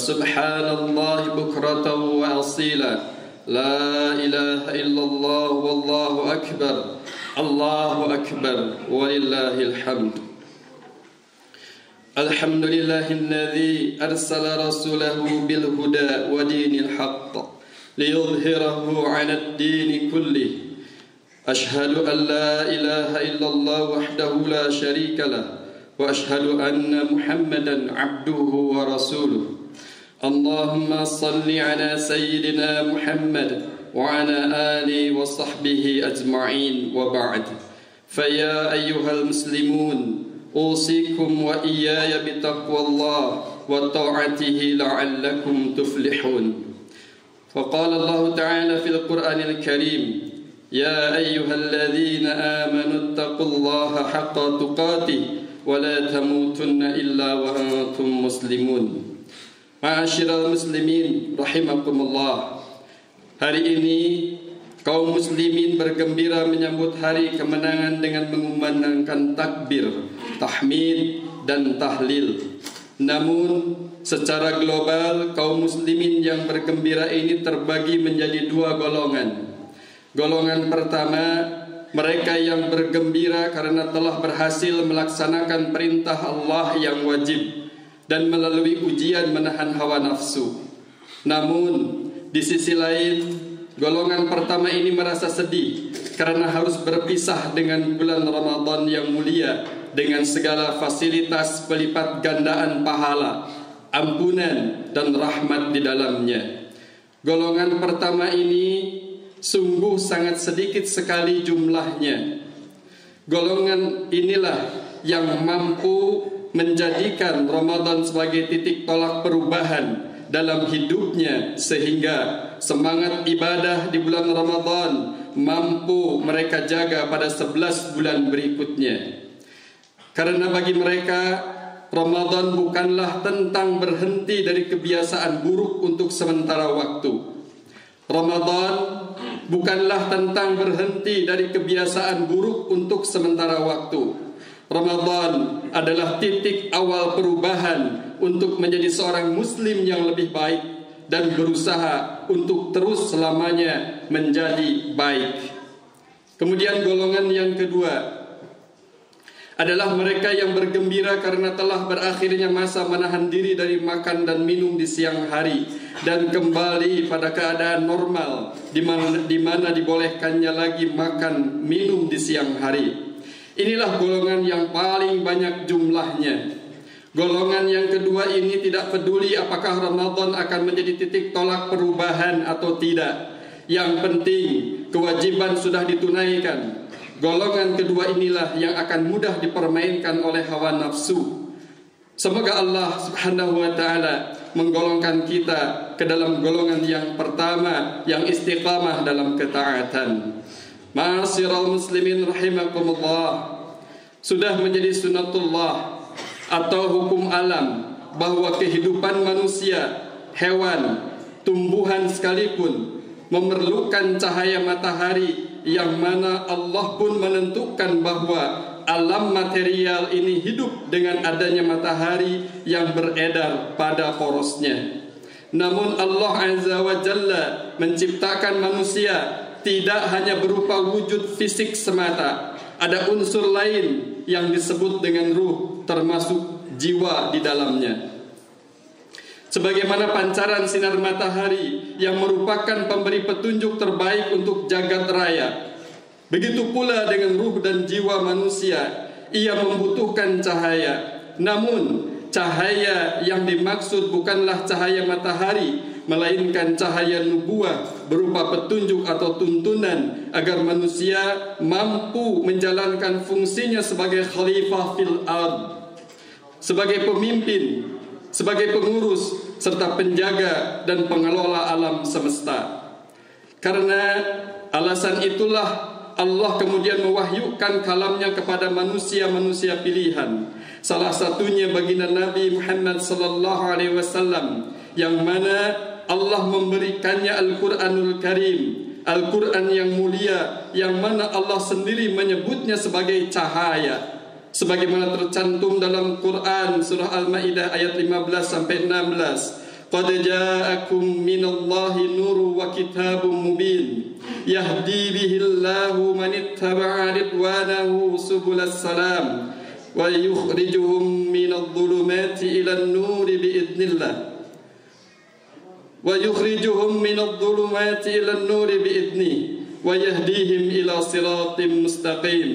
وسبحان الله بكرة وأصيلا لا إله إلا الله والله أكبر الله أكبر ولله الحمد. الحمد لله الذي أرسل رسوله بالهدى ودين الحق ليظهره على الدين كله. أشهد أن لا إله إلا الله وحده لا شريك له وأشهد أن محمدا عبده ورسوله. اللهم صل على سيدنا محمد وعلى آله وصحبه أجمعين وبعد. فيا أيها المسلمون أوصيكم وإياي بتقوى الله وطاعته لعلكم تفلحون. فقال الله تعالى في القرآن الكريم: يا أيها الذين آمنوا اتقوا الله حق تقاته ولا تموتن إلا وأنتم مسلمون. Ma'asyiral muslimin rahimakumullah. Hari ini kaum muslimin bergembira menyambut hari kemenangan dengan mengumandangkan takbir, tahmid dan tahlil. Namun secara global kaum muslimin yang bergembira ini terbagi menjadi dua golongan. Golongan pertama, mereka yang bergembira karena telah berhasil melaksanakan perintah Allah yang wajib dan melalui ujian menahan hawa nafsu. Namun di sisi lain, golongan pertama ini merasa sedih karena harus berpisah dengan bulan Ramadan yang mulia dengan segala fasilitas pelipat gandaan pahala, ampunan dan rahmat di dalamnya. Golongan pertama ini sungguh sangat sedikit sekali jumlahnya. Golongan inilah yang mampu menjadikan Ramadan sebagai titik tolak perubahan dalam hidupnya, sehingga semangat ibadah di bulan Ramadan mampu mereka jaga pada 11 bulan berikutnya. Karena bagi mereka Ramadan bukanlah tentang berhenti dari kebiasaan buruk untuk sementara waktu. Ramadan bukanlah tentang berhenti dari kebiasaan buruk untuk sementara waktu. Ramadan adalah titik awal perubahan untuk menjadi seorang muslim yang lebih baik dan berusaha untuk terus selamanya menjadi baik. Kemudian golongan yang kedua adalah mereka yang bergembira karena telah berakhirnya masa menahan diri dari makan dan minum di siang hari dan kembali pada keadaan normal di mana dibolehkannya lagi makan minum di siang hari. Inilah golongan yang paling banyak jumlahnya. Golongan yang kedua ini tidak peduli apakah Ramadan akan menjadi titik tolak perubahan atau tidak. Yang penting kewajiban sudah ditunaikan. Golongan kedua inilah yang akan mudah dipermainkan oleh hawa nafsu. Semoga Allah Subhanahu wa ta'ala menggolongkan kita ke dalam golongan yang pertama, yang istiqamah dalam ketaatan. Ma'asyiral muslimin rahimakumullah. Sudah menjadi sunatullah atau hukum alam bahwa kehidupan manusia, hewan, tumbuhan sekalipun memerlukan cahaya matahari, yang mana Allah pun menentukan bahwa alam material ini hidup dengan adanya matahari yang beredar pada porosnya. Namun Allah Azza wa Jalla menciptakan manusia tidak hanya berupa wujud fisik semata. Ada unsur lain yang disebut dengan ruh, termasuk jiwa di dalamnya. Sebagaimana pancaran sinar matahari yang merupakan pemberi petunjuk terbaik untuk jagat raya, begitu pula dengan ruh dan jiwa manusia, ia membutuhkan cahaya. Namun cahaya yang dimaksud bukanlah cahaya matahari, melainkan cahaya nubuah berupa petunjuk atau tuntunan agar manusia mampu menjalankan fungsinya sebagai khalifah fil ard, sebagai pemimpin, sebagai pengurus, serta penjaga dan pengelola alam semesta. Karena alasan itulah Allah kemudian mewahyukan kalamnya kepada manusia-manusia pilihan. Salah satunya baginda Nabi Muhammad sallallahu alaihi wasallam, yang mana Allah memberikannya Al-Qur'anul Karim, Al-Quran yang mulia, yang mana Allah sendiri menyebutnya sebagai cahaya. Sebagaimana tercantum dalam Quran surah Al-Maidah ayat 15 sampai 16. Qad ja'akum minallahi nurun wa kitabun mubin yahdi bihillahu man ittaba'a ridwanahu subulas salam wa yukhrijuhum minadh-dhulumati ilan nuri biidznillah wa yukhrijuhum minadh-dhulumati ilan nuri biidzni wa yahdihim ila siratim mustaqim.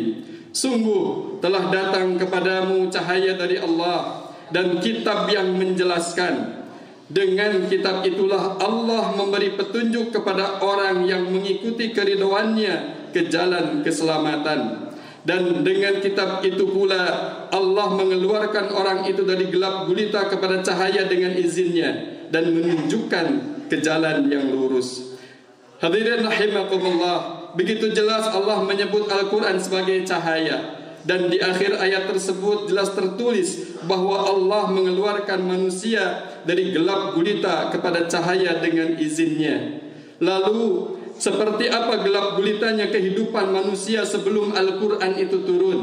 Sungguh telah datang kepadamu cahaya dari Allah dan kitab yang menjelaskan. Dengan kitab itulah Allah memberi petunjuk kepada orang yang mengikuti keridhoannya ke jalan keselamatan. Dan dengan kitab itu pula Allah mengeluarkan orang itu dari gelap gulita kepada cahaya dengan izinnya dan menunjukkan ke jalan yang lurus. Hadirin rahimakumullah, begitu jelas Allah menyebut Al-Quran sebagai cahaya. Dan di akhir ayat tersebut jelas tertulis bahwa Allah mengeluarkan manusia dari gelap gulita kepada cahaya dengan izinnya. Lalu seperti apa gelap gulitanya kehidupan manusia sebelum Al-Quran itu turun?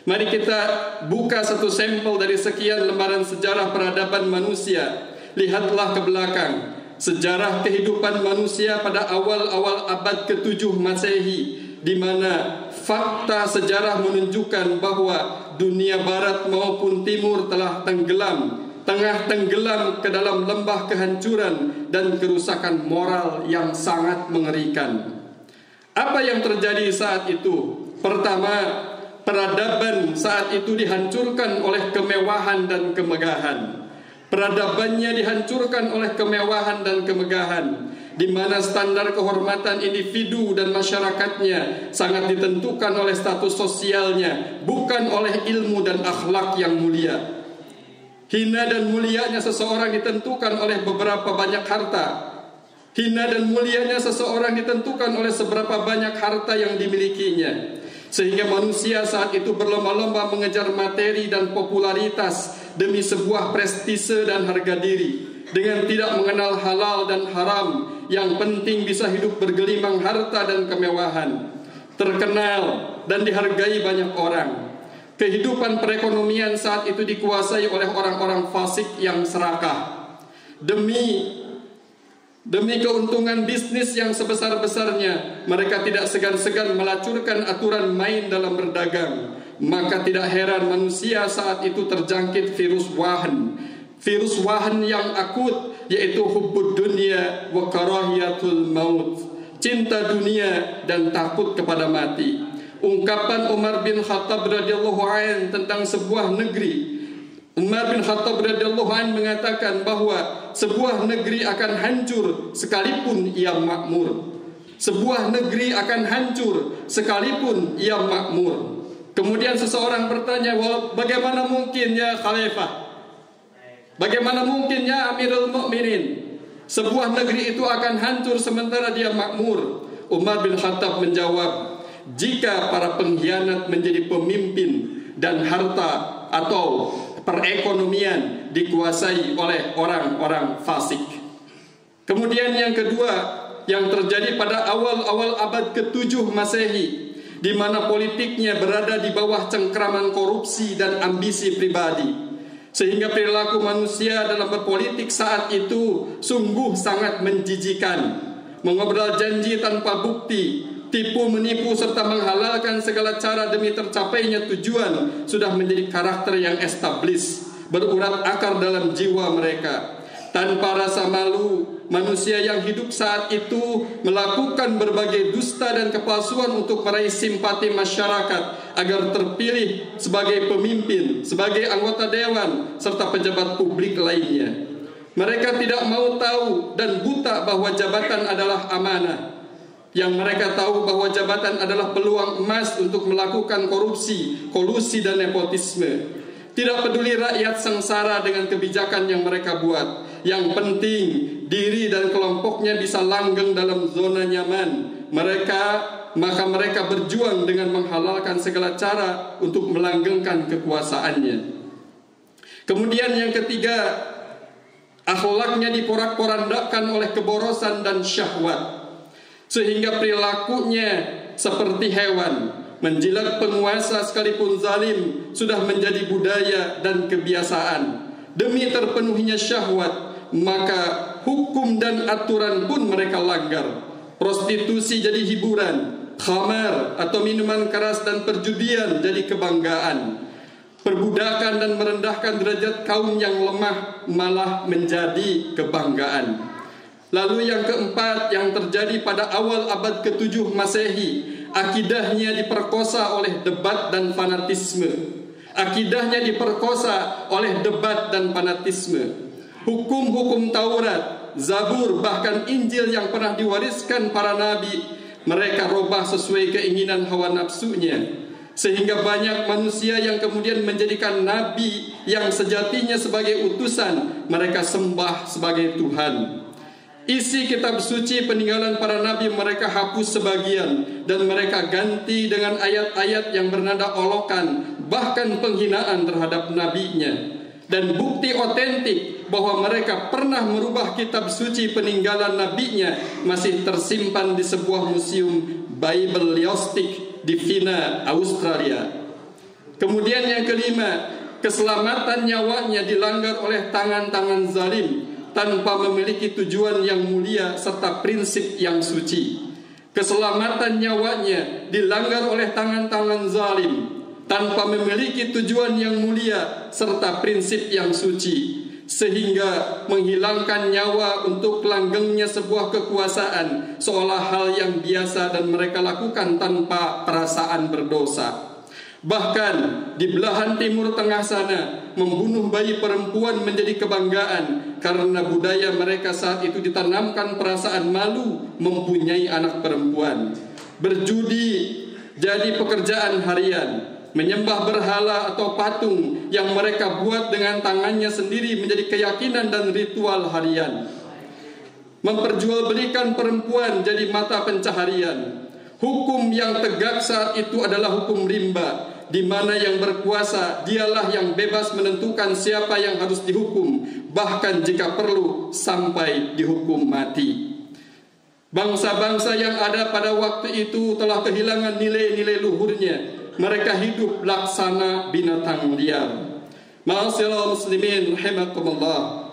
Mari kita buka satu sampel dari sekian lembaran sejarah peradaban manusia. Lihatlah ke belakang. Sejarah kehidupan manusia pada awal-awal abad ke-7 Masehi, di mana fakta sejarah menunjukkan bahwa dunia barat maupun timur telah tengah tenggelam ke dalam lembah kehancuran dan kerusakan moral yang sangat mengerikan. Apa yang terjadi saat itu? Pertama, peradaban saat itu dihancurkan oleh kemewahan dan kemegahan. Peradabannya dihancurkan oleh kemewahan dan kemegahan, di mana standar kehormatan individu dan masyarakatnya sangat ditentukan oleh status sosialnya, bukan oleh ilmu dan akhlak yang mulia. Hina dan mulianya seseorang ditentukan oleh beberapa banyak harta. Hina dan mulianya seseorang ditentukan oleh seberapa banyak harta yang dimilikinya. Sehingga manusia saat itu berlomba-lomba mengejar materi dan popularitas demi sebuah prestise dan harga diri, dengan tidak mengenal halal dan haram. Yang penting bisa hidup bergelimang harta dan kemewahan, terkenal dan dihargai banyak orang. Kehidupan perekonomian saat itu dikuasai oleh orang-orang fasik yang serakah. Demi keuntungan bisnis yang sebesar-besarnya, mereka tidak segan-segan melacurkan aturan main dalam berdagang. Maka tidak heran manusia saat itu terjangkit virus wahan. Virus wahan yang akut, yaitu hubbud dunya wa karahiyatul maut, cinta dunia dan takut kepada mati. Ungkapan Umar bin Khattab radhiyallahu anhu tentang sebuah negeri Umar bin Khattab radhiyallahu anhu mengatakan bahwa sebuah negeri akan hancur sekalipun ia makmur. Sebuah negeri akan hancur sekalipun ia makmur. Kemudian seseorang bertanya, bagaimana mungkin ya Khalifah? Bagaimana mungkin ya Amirul Mukminin? Sebuah negeri itu akan hancur sementara dia makmur. Umar bin Khattab menjawab, jika para pengkhianat menjadi pemimpin dan harta atau perekonomian dikuasai oleh orang-orang fasik. Kemudian yang kedua yang terjadi pada awal-awal abad ke-7 Masehi, di mana politiknya berada di bawah cengkraman korupsi dan ambisi pribadi, sehingga perilaku manusia dalam berpolitik saat itu sungguh sangat menjijikan. Mengobrol janji tanpa bukti, tipu menipu serta menghalalkan segala cara demi tercapainya tujuan sudah menjadi karakter yang established, berurat akar dalam jiwa mereka. Tanpa rasa malu, manusia yang hidup saat itu melakukan berbagai dusta dan kepalsuan untuk meraih simpati masyarakat agar terpilih sebagai pemimpin, sebagai anggota dewan, serta pejabat publik lainnya. Mereka tidak mau tahu dan buta bahwa jabatan adalah amanah. Yang mereka tahu bahwa jabatan adalah peluang emas untuk melakukan korupsi, kolusi, dan nepotisme. Tidak peduli rakyat sengsara dengan kebijakan yang mereka buat. Yang penting diri dan kelompoknya bisa langgeng dalam zona nyaman. Maka mereka berjuang dengan menghalalkan segala cara untuk melanggengkan kekuasaannya. Kemudian yang ketiga, akhlaknya diporak-porandakan oleh keborosan dan syahwat, sehingga perilakunya seperti hewan. Menjilat penguasa sekalipun zalim sudah menjadi budaya dan kebiasaan. Demi terpenuhinya syahwat, maka hukum dan aturan pun mereka langgar. Prostitusi jadi hiburan, khamar atau minuman keras dan perjudian jadi kebanggaan. Perbudakan dan merendahkan derajat kaum yang lemah malah menjadi kebanggaan. Lalu yang keempat yang terjadi pada awal abad ke-7 Masehi, akidahnya diperkosa oleh debat dan fanatisme. Akidahnya diperkosa oleh debat dan fanatisme. Hukum-hukum Taurat, Zabur, bahkan Injil yang pernah diwariskan para nabi, mereka robah sesuai keinginan hawa nafsunya. Sehingga banyak manusia yang kemudian menjadikan nabi yang sejatinya sebagai utusan, mereka sembah sebagai Tuhan. Isi kitab suci peninggalan para nabi mereka hapus sebagian dan mereka ganti dengan ayat-ayat yang bernada olokan, bahkan penghinaan terhadap nabinya. Dan bukti otentik bahwa mereka pernah merubah kitab suci peninggalan nabinya masih tersimpan di sebuah museum Bibliostik di Vienna, Australia. Kemudian yang kelima, keselamatan nyawanya dilanggar oleh tangan-tangan zalim tanpa memiliki tujuan yang mulia serta prinsip yang suci. Keselamatan nyawanya dilanggar oleh tangan-tangan zalim tanpa memiliki tujuan yang mulia serta prinsip yang suci, sehingga menghilangkan nyawa untuk langgengnya sebuah kekuasaan seolah hal yang biasa dan mereka lakukan tanpa perasaan berdosa. Bahkan di belahan timur tengah sana, membunuh bayi perempuan menjadi kebanggaan karena budaya mereka saat itu ditanamkan perasaan malu mempunyai anak perempuan. Berjudi jadi pekerjaan harian. Menyembah berhala atau patung yang mereka buat dengan tangannya sendiri menjadi keyakinan dan ritual harian. Memperjualbelikan perempuan jadi mata pencaharian. Hukum yang tegak saat itu adalah hukum rimba, di mana yang berkuasa dialah yang bebas menentukan siapa yang harus dihukum, bahkan jika perlu sampai dihukum mati. Bangsa-bangsa yang ada pada waktu itu telah kehilangan nilai-nilai luhurnya. Mereka hidup laksana binatang liar. Ma'asyiral muslimin rahimakumullah.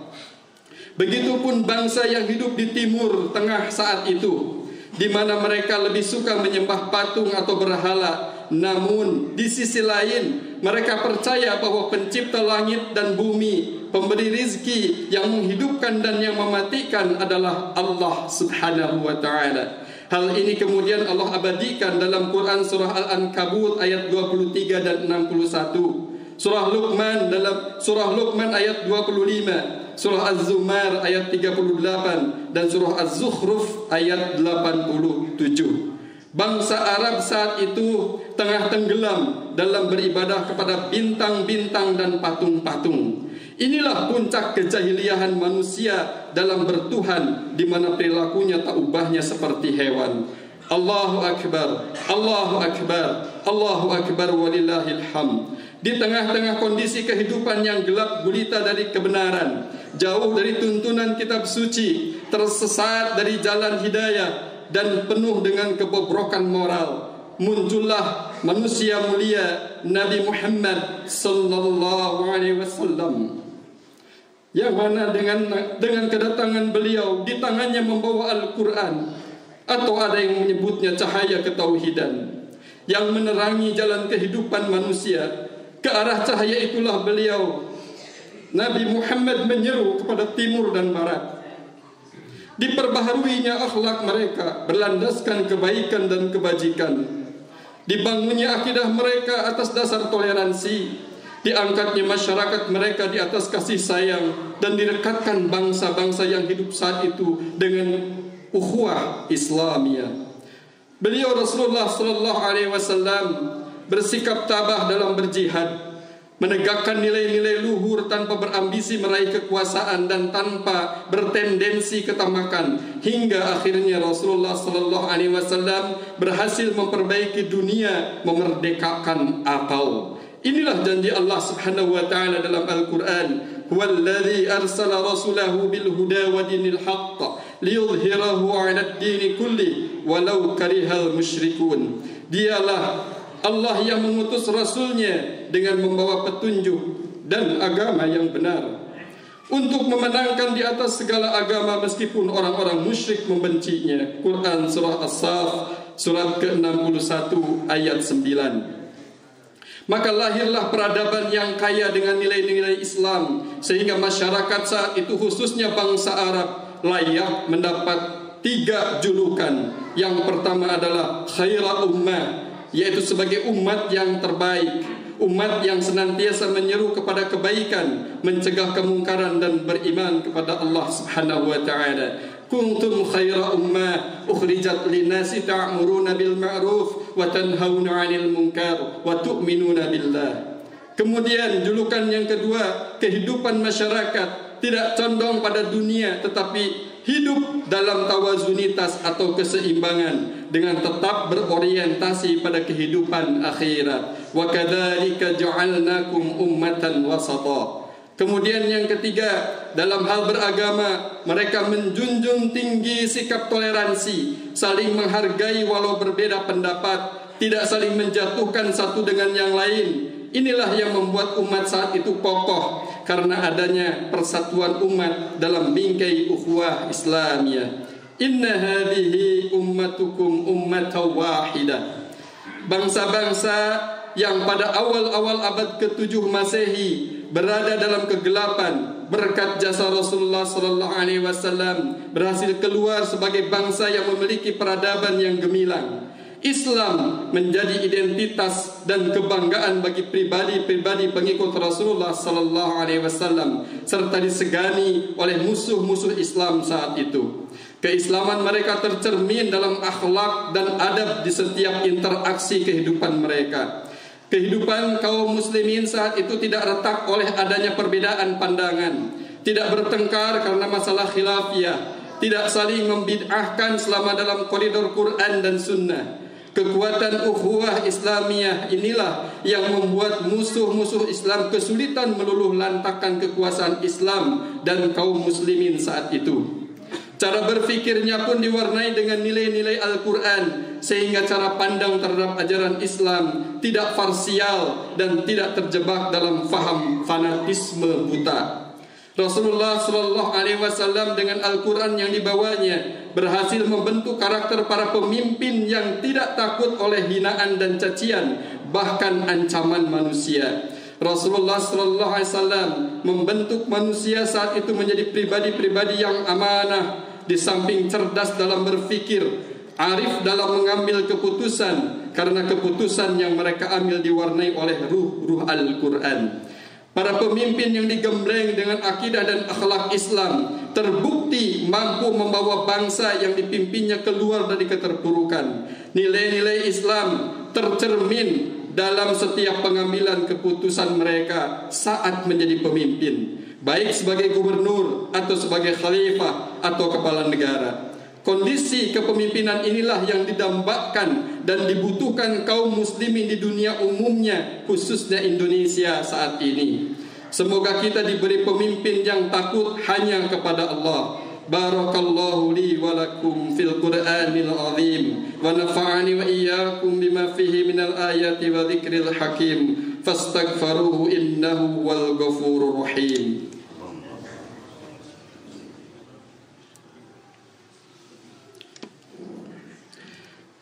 Begitupun bangsa yang hidup di timur tengah saat itu, di mana mereka lebih suka menyembah patung atau berhala. Namun di sisi lain mereka percaya bahwa pencipta langit dan bumi, pemberi rizki, yang menghidupkan dan yang mematikan adalah Allah subhanahu wa ta'ala. Hal ini kemudian Allah abadikan dalam Quran surah Al-Ankabut ayat 23 dan 61. Surah Luqman dalam surah Luqman ayat 25, surah Az-Zumar ayat 38 dan surah Az-Zukhruf ayat 87. Bangsa Arab saat itu tengah tenggelam dalam beribadah kepada bintang-bintang dan patung-patung. Inilah puncak kejahiliahan manusia dalam bertuhan, di mana perilakunya tak ubahnya seperti hewan. Allahu Akbar, Allahu Akbar, Allahu Akbar walillahil hamd. Di tengah-tengah kondisi kehidupan yang gelap gulita dari kebenaran, jauh dari tuntunan kitab suci, tersesat dari jalan hidayah, dan penuh dengan kebobrokan moral, muncullah manusia mulia Nabi Muhammad sallallahu alaihi wasallam, yang mana dengan kedatangan beliau di tangannya membawa Al-Quran, atau ada yang menyebutnya cahaya ketauhidan, yang menerangi jalan kehidupan manusia. Ke arah cahaya itulah beliau, Nabi Muhammad, menyeru kepada timur dan barat. Diperbaharuinya akhlak mereka berlandaskan kebaikan dan kebajikan. Dibangunnya akidah mereka atas dasar toleransi. Diangkatnya masyarakat mereka di atas kasih sayang, dan direkatkan bangsa-bangsa yang hidup saat itu dengan ukhuwah Islamiyah. Beliau Rasulullah sallallahu alaihi wasallam bersikap tabah dalam berjihad, menegakkan nilai-nilai luhur tanpa berambisi meraih kekuasaan dan tanpa bertendensi ketamakan, hingga akhirnya Rasulullah sallallahu alaihi wasallam berhasil memperbaiki dunia, memerdekakan akal. Inilah janji Allah Subhanahu wa taala dalam Al-Qur'an, "Huwallazi arsala rasulahu bil huda wa dinil haqq liyudhhirahu 'alad dini kulli walau karihal musyrikun." Dialah Allah yang mengutus Rasulnya dengan membawa petunjuk dan agama yang benar, untuk memenangkan di atas segala agama meskipun orang-orang musyrik membencinya. Quran surah As-Saff surat ke-61 ayat 9. Maka lahirlah peradaban yang kaya dengan nilai-nilai Islam, sehingga masyarakat saat itu, khususnya bangsa Arab, layak mendapat 3 julukan. Yang pertama adalah khaira ummah, yaitu sebagai umat yang terbaik, umat yang senantiasa menyeru kepada kebaikan, mencegah kemungkaran dan beriman kepada Allah Subhanahu wa taala. Kuntum khaira ummah ukhrijat linnasi ta'muruna bil ma'ruf wa tanhauna 'anil munkar wa tu'minuna billah. Kemudian julukan yang kedua, kehidupan masyarakat tidak condong pada dunia, tetapi hidup dalam tawazunitas atau keseimbangan, dengan tetap berorientasi pada kehidupan akhirat. Wa kadzalika ja'alnakum ummatan wasata. Kemudian yang ketiga, dalam hal beragama, mereka menjunjung tinggi sikap toleransi, saling menghargai walau berbeda pendapat, tidak saling menjatuhkan satu dengan yang lain. Inilah yang membuat umat saat itu kokoh, karena adanya persatuan umat dalam bingkai ukhuwah Islamiyah. Inna hadhihi ummatukum ummatan wahidah. Bangsa-bangsa yang pada awal-awal abad ke-7 Masehi berada dalam kegelapan, berkat jasa Rasulullah sallallahu alaihi wasallam berhasil keluar sebagai bangsa yang memiliki peradaban yang gemilang. Islam menjadi identitas dan kebanggaan bagi pribadi-pribadi pengikut Rasulullah sallallahu alaihi wasallam, serta disegani oleh musuh-musuh Islam saat itu. Keislaman mereka tercermin dalam akhlak dan adab di setiap interaksi kehidupan mereka. Kehidupan kaum muslimin saat itu tidak retak oleh adanya perbedaan pandangan, tidak bertengkar karena masalah khilafiyah, tidak saling membid'ahkan selama dalam koridor Quran dan Sunnah. Kekuatan ukhuwah Islamiyah inilah yang membuat musuh-musuh Islam kesulitan meluluh lantakkan kekuasaan Islam dan kaum muslimin saat itu. Cara berfikirnya pun diwarnai dengan nilai-nilai Al-Quran, sehingga cara pandang terhadap ajaran Islam tidak parsial dan tidak terjebak dalam faham fanatisme buta. Rasulullah sallallahu alaihi wasallam dengan Al-Quran yang dibawanya berhasil membentuk karakter para pemimpin yang tidak takut oleh hinaan dan cacian, bahkan ancaman manusia. Rasulullah sallallahu alaihi wasallam membentuk manusia saat itu menjadi pribadi-pribadi yang amanah, di samping cerdas dalam berfikir, arif dalam mengambil keputusan, karena keputusan yang mereka ambil diwarnai oleh ruh Al-Quran. Para pemimpin yang digembleng dengan akidah dan akhlak Islam terbukti mampu membawa bangsa yang dipimpinnya keluar dari keterpurukan. Nilai-nilai Islam tercermin dalam setiap pengambilan keputusan mereka saat menjadi pemimpin, baik sebagai gubernur atau sebagai khalifah atau kepala negara. Kondisi kepemimpinan inilah yang didambakan dan dibutuhkan kaum muslimin di dunia umumnya, khususnya Indonesia saat ini. Semoga kita diberi pemimpin yang takut hanya kepada Allah. Barakallahu li wa lakum fil Qur'anil azim wa nafa'ani wa iyyakum bima fihi minal ayati wa dzikril hakim fastaghfiruhu innahu wal ghafurur rahim.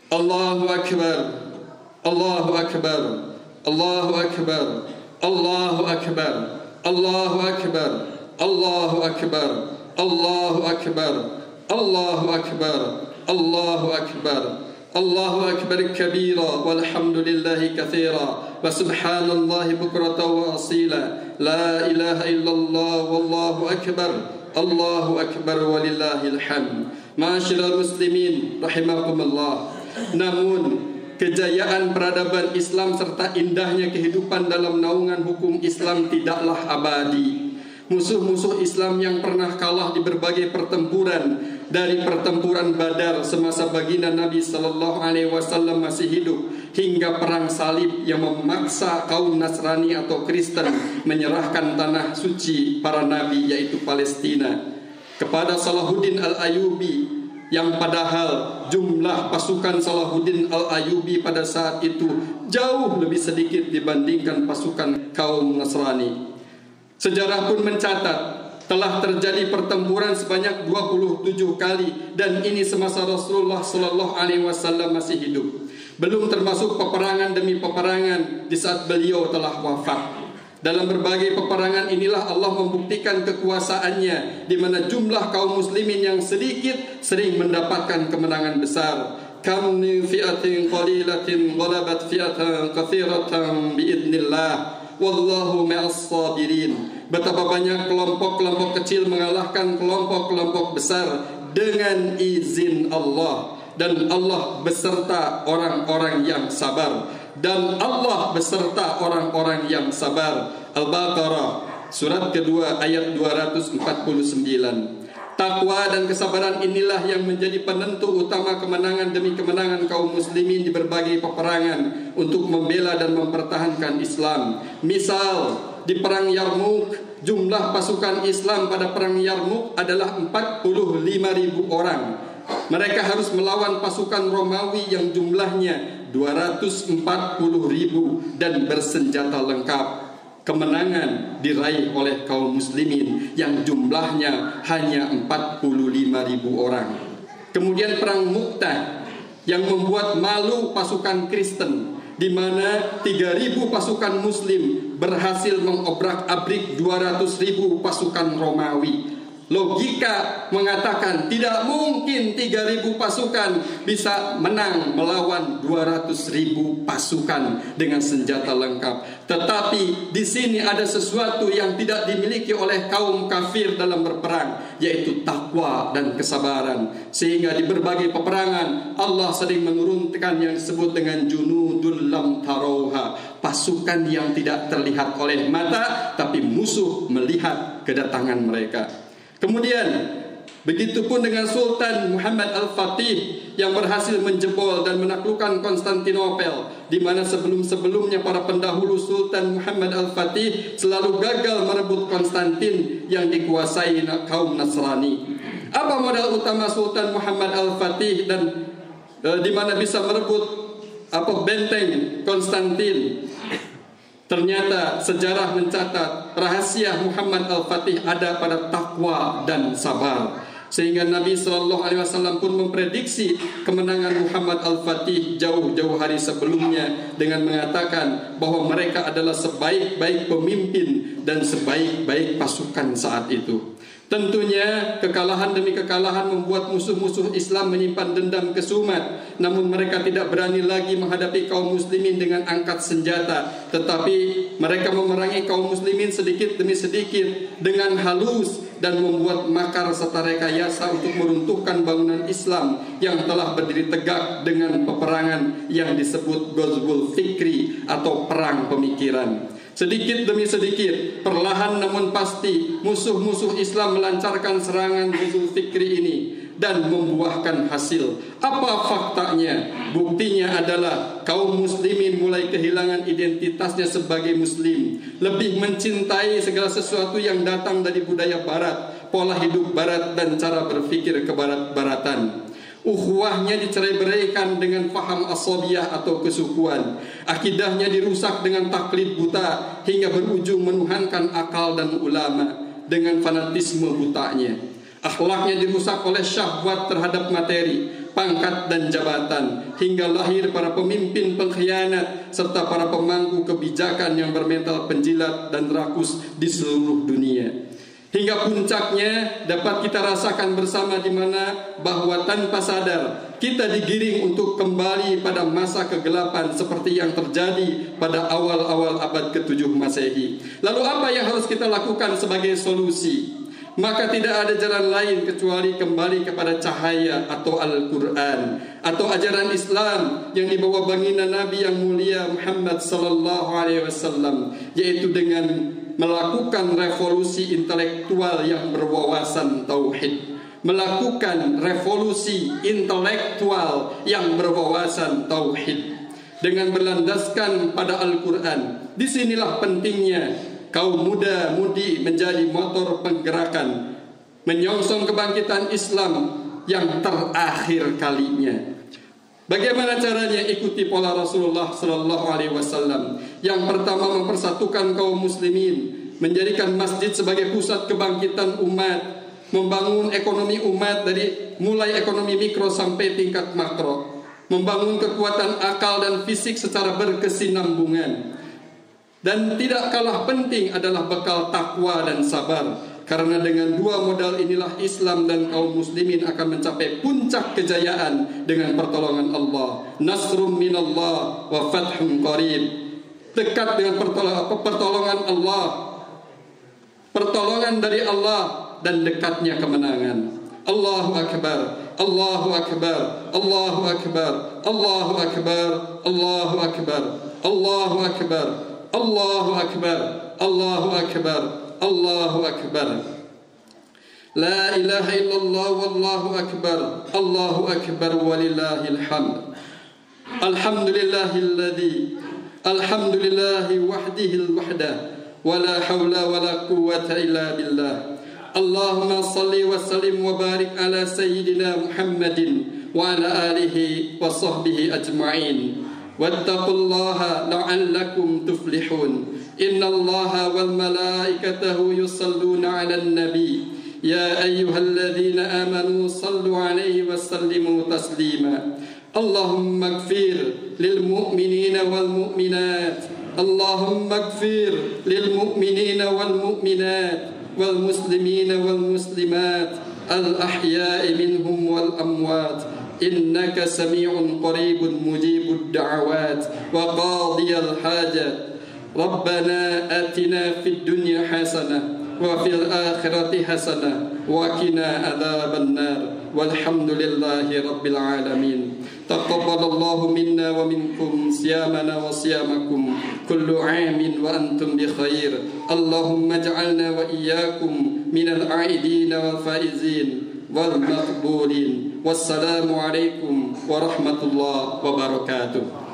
Allahu akbar, Allahu akbar, Allahu akbar, Allahu akbar, Allahu akbar, Allahu akbar, Allahu akbar, Allahu akbar, Allahu akbar, Allahu akbar kabira walhamdulillahi katsira wa subhanallahi bukratan wa asila la ilaha illallah wallahu akbar, Allahu akbar walillahil hamd. Ma'asyiral muslimin rahimakumullah. Namun kejayaan peradaban Islam serta indahnya kehidupan dalam naungan hukum Islam tidaklah abadi. Musuh-musuh Islam yang pernah kalah di berbagai pertempuran, dari pertempuran Badar semasa baginda Nabi sallallahu alaihi wasallam masih hidup, hingga perang salib yang memaksa kaum Nasrani atau Kristen menyerahkan tanah suci para nabi yaitu Palestina kepada Salahuddin Al-Ayyubi, yang padahal jumlah pasukan Salahuddin Al-Ayyubi pada saat itu jauh lebih sedikit dibandingkan pasukan kaum Nasrani. Sejarah pun mencatat telah terjadi pertempuran sebanyak 27 kali, dan ini semasa Rasulullah sallallahu alaihi wasallam masih hidup. Belum termasuk peperangan demi peperangan di saat beliau telah wafat. Dalam berbagai peperangan inilah Allah membuktikan kekuasaannya, di mana jumlah kaum muslimin yang sedikit sering mendapatkan kemenangan besar. Kam min fi'atin qalilatin ghalabat fi'atan katsiratan biidznillah wallahu ma'as sabirin. Betapa banyak kelompok-kelompok kecil mengalahkan kelompok-kelompok besar dengan izin Allah, dan Allah beserta orang-orang yang sabar. Dan Allah beserta orang-orang yang sabar. Al-Baqarah surat kedua ayat 249. Takwa dan kesabaran inilah yang menjadi penentu utama kemenangan demi kemenangan kaum muslimin di berbagai peperangan untuk membela dan mempertahankan Islam. Misal di perang Yarmuk, jumlah pasukan Islam pada perang Yarmuk adalah 45.000 orang. Mereka harus melawan pasukan Romawi yang jumlahnya 240.000 dan bersenjata lengkap. Kemenangan diraih oleh kaum muslimin yang jumlahnya hanya 45.000 orang. Kemudian perang Mu'tah yang membuat malu pasukan Kristen, di mana 3.000 pasukan muslim berhasil mengobrak-abrik 200.000 pasukan Romawi. Logika mengatakan tidak mungkin 3.000 pasukan bisa menang melawan 200.000 pasukan dengan senjata lengkap. Tetapi di sini ada sesuatu yang tidak dimiliki oleh kaum kafir dalam berperang, yaitu takwa dan kesabaran. Sehingga di berbagai peperangan Allah sering menurunkan yang disebut dengan junudul lam tarauha, pasukan yang tidak terlihat oleh mata tapi musuh melihat kedatangan mereka. Kemudian begitupun dengan Sultan Muhammad Al-Fatih yang berhasil menjebol dan menaklukkan Konstantinopel, di mana sebelum-sebelumnya para pendahulu Sultan Muhammad Al-Fatih selalu gagal merebut Konstantin yang dikuasai kaum Nasrani. Apa modal utama Sultan Muhammad Al-Fatih dan di mana bisa merebut benteng Konstantin? Ternyata sejarah mencatat rahasia Muhammad Al-Fatih ada pada takwa dan sabar. Sehingga Nabi SAW pun memprediksi kemenangan Muhammad Al-Fatih jauh-jauh hari sebelumnya dengan mengatakan bahwa mereka adalah sebaik-baik pemimpin dan sebaik-baik pasukan saat itu. Tentunya kekalahan demi kekalahan membuat musuh-musuh Islam menyimpan dendam kesumat. Namun mereka tidak berani lagi menghadapi kaum muslimin dengan angkat senjata, tetapi mereka memerangi kaum muslimin sedikit demi sedikit dengan halus dan membuat makar serta rekayasa untuk meruntuhkan bangunan Islam yang telah berdiri tegak dengan peperangan yang disebut Ghazwul Fikri atau perang pemikiran. Sedikit demi sedikit, perlahan namun pasti, musuh-musuh Islam melancarkan serangan Ghazwul Fikri ini dan membuahkan hasil. Apa faktanya? Buktinya adalah kaum muslimin mulai kehilangan identitasnya sebagai muslim, lebih mencintai segala sesuatu yang datang dari budaya barat, pola hidup barat dan cara berpikir kebarat-baratan. Ukhuwahnya dicerai-beraikan dengan faham asabiyah atau kesukuan. Akidahnya dirusak dengan taklid buta hingga berujung menuhankan akal dan ulama dengan fanatisme butanya. Akhlaknya dirusak oleh syahwat terhadap materi, pangkat dan jabatan, hingga lahir para pemimpin pengkhianat serta para pemangku kebijakan yang bermental penjilat dan rakus di seluruh dunia. Hingga puncaknya dapat kita rasakan bersama, di mana bahwa tanpa sadar kita digiring untuk kembali pada masa kegelapan seperti yang terjadi pada awal-awal abad ke-7 Masehi. Lalu apa yang harus kita lakukan sebagai solusi? Maka tidak ada jalan lain kecuali kembali kepada cahaya atau Al-Quran atau ajaran Islam yang dibawa baginda Nabi yang mulia Muhammad sallallahu alaihi wasallam, yaitu dengan melakukan revolusi intelektual yang berwawasan tauhid. Melakukan revolusi intelektual yang berwawasan tauhid dengan berlandaskan pada Al-Quran. Disinilah pentingnya kaum muda-mudi menjadi motor penggeраkan, menyongsong kebangkitan Islam yang terakhir kalinya. Bagaimana caranya? Ikuti pola Rasulullah sallallahu alaihi wasallam. Yang pertama, mempersatukan kaum muslimin, menjadikan masjid sebagai pusat kebangkitan umat, membangun ekonomi umat dari mulai ekonomi mikro sampai tingkat makro, membangun kekuatan akal dan fisik secara berkesinambungan. Dan tidak kalah penting adalah bekal takwa dan sabar. Karena dengan dua modal inilah Islam dan kaum muslimin akan mencapai puncak kejayaan dengan pertolongan Allah. Nasrum minallah wa fathun qarib. Dekat dengan pertolongan Allah, pertolongan dari Allah, dan dekatnya kemenangan. Allahu Akbar, Allahu Akbar, Allahu Akbar, Allahu Akbar, Allahu Akbar, Allahu Akbar, Allahu Akbar, Allahu Akbar, Allahu Akbar. La ilaha illallah wallahu akbar, Allahu akbar walillahil hamd. Alhamdulillahilladzi, alhamdulillahi wahdihil wahdah, wala hawla wala quwwata illa billah. Allahumma salli wa sallim wa barik ala sayyidina Muhammadin wa ala alihi wa sahbihi ajma'in. Wattaqullaha la'allakum tuflihun. Innallaha wal malaikatahu yusalluna 'alan nabi. Ya ayyuhalladzina amanu sallu 'alaihi wa sallimu taslima. Allahumma ighfir lil mu'minina wal mu'minat. Allahumma ighfir lil mu'minina wal mu'minat wal muslimina wal muslimat al ahya'i minhum wal amwat. Innaka sami'un qaribun mujibud da'awat wa qadiyal hajat. Rabbana atina fid dunya hasanah wa fil akhirati hasanah wa qina adzaban nar. Walhamdulillahi rabbil alamin. Taqabbalallahu minna wa minkum siyamana wa siyamakum. Kullu 'amin wa antum bi khair. Allahumma ij'alna wa iyyakum minal 'aidin wal faizin wal maqbulin. Wassalamu alaikum warahmatullahi wabarakatuh.